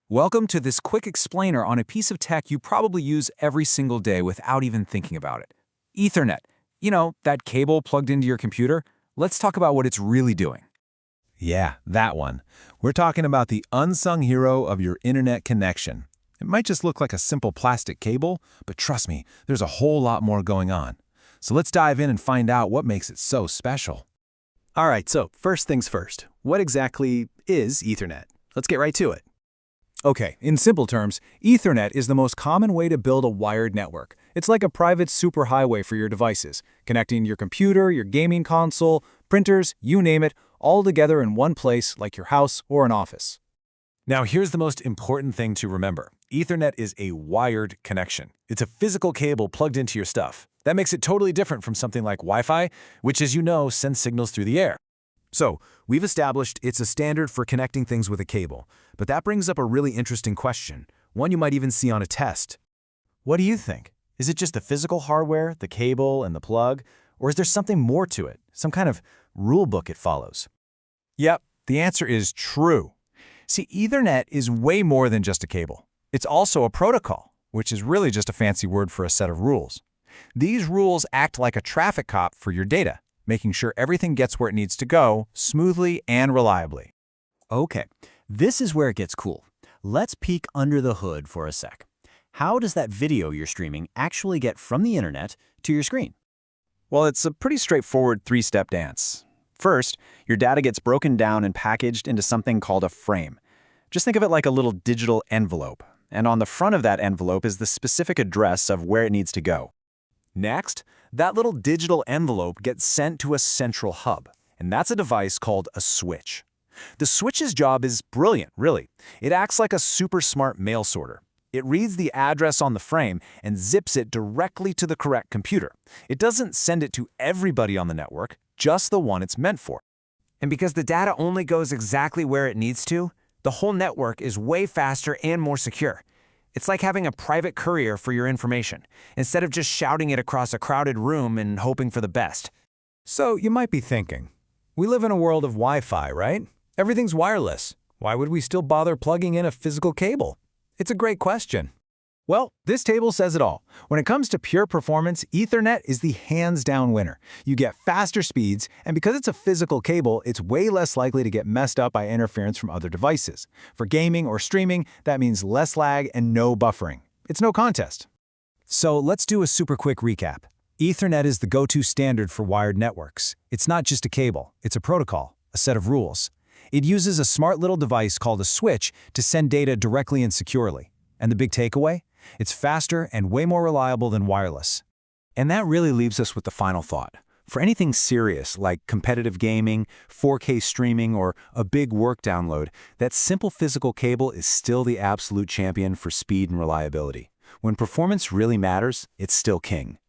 Welcome to this quick explainer on a piece of tech you probably use every single day without even thinking about it. Ethernet. You know, that cable plugged into your computer? Let's talk about what it's really doing. Yeah, that one. We're talking about the unsung hero of your internet connection. It might just look like a simple plastic cable, but trust me, there's a whole lot more going on. So let's dive in and find out what makes it so special. All right, so first things first. What exactly is Ethernet? Let's get right to it. Okay, in simple terms, Ethernet is the most common way to build a wired network. It's like a private superhighway for your devices, connecting your computer, your gaming console, printers, you name it, all together in one place like your house or an office. Now here's the most important thing to remember. Ethernet is a wired connection. It's a physical cable plugged into your stuff. That makes it totally different from something like Wi-Fi, which, as you know, sends signals through the air. So, we've established it's a standard for connecting things with a cable, but that brings up a really interesting question, one you might even see on a test. What do you think? Is it just the physical hardware, the cable, and the plug? Or is there something more to it, some kind of rule book it follows? Yep, the answer is true. See, Ethernet is way more than just a cable. It's also a protocol, which is really just a fancy word for a set of rules. These rules act like a traffic cop for your data, making sure everything gets where it needs to go, smoothly and reliably. Okay, this is where it gets cool. Let's peek under the hood for a sec. How does that video you're streaming actually get from the internet to your screen? Well, it's a pretty straightforward three-step dance. First, your data gets broken down and packaged into something called a frame. Just think of it like a little digital envelope, and on the front of that envelope is the specific address of where it needs to go. Next, that little digital envelope gets sent to a central hub, and that's a device called a switch. The switch's job is brilliant, really. It acts like a super smart mail sorter. It reads the address on the frame and zips it directly to the correct computer. It doesn't send it to everybody on the network, just the one it's meant for. And because the data only goes exactly where it needs to, the whole network is way faster and more secure. It's like having a private courier for your information, instead of just shouting it across a crowded room and hoping for the best. So you might be thinking, we live in a world of Wi-Fi, right? Everything's wireless. Why would we still bother plugging in a physical cable? It's a great question. Well, this table says it all. When it comes to pure performance, Ethernet is the hands-down winner. You get faster speeds, and because it's a physical cable, it's way less likely to get messed up by interference from other devices. For gaming or streaming, that means less lag and no buffering. It's no contest. So let's do a super quick recap. Ethernet is the go-to standard for wired networks. It's not just a cable, it's a protocol, a set of rules. It uses a smart little device called a switch to send data directly and securely. And the big takeaway? It's faster and way more reliable than wireless. And that really leaves us with the final thought. For anything serious like competitive gaming, 4K streaming, or a big work download, that simple physical cable is still the absolute champion for speed and reliability. When performance really matters, it's still king.